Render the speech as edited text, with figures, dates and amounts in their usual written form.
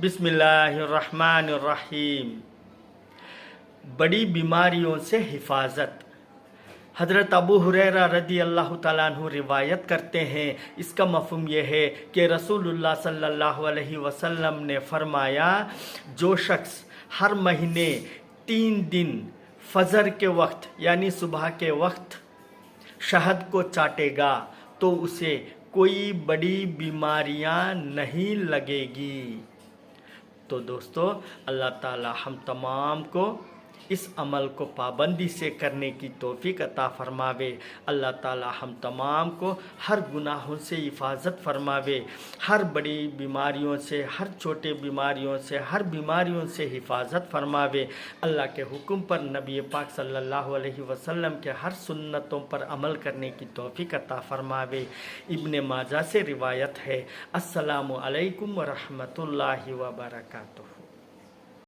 बिस्मिल्लाहिर्रहमानिर्रहीम। बड़ी बीमारियों से हिफाजत। हज़रत अबू हुरैरा रदी अल्लाह ताला अन्हु रिवायत करते हैं, इसका मफ़हूम यह है कि रसूलुल्लाह सल्लल्लाहु अलैहि वसल्लम ने फरमाया, जो शख्स हर महीने 3 दिन फजर के वक्त यानी सुबह के वक्त शहद को चाटेगा तो उसे कोई बड़ी बीमारियां नहीं लगेगी। तो दोस्तों, अल्लाह ताला हम तमाम को इस अमल को पाबंदी से करने की तौफीक अता फरमावे। अल्लाह ताला हम तमाम को हर गुनाहों से हिफाजत फरमावे, हर बड़ी बीमारियों से, हर छोटे बीमारियों से, हर बीमारियों से हिफाजत फरमावे। अल्लाह के हुक्म पर नबी पाक सल्लल्लाहु अलैहि वसल्लम के हर सुन्नतों पर अमल करने की तौफीक अता फरमावे। इब्ने माजा से रिवायत है। अस्सलामु अलैकुम व रहमतुल्लाहि व बरकातुहू।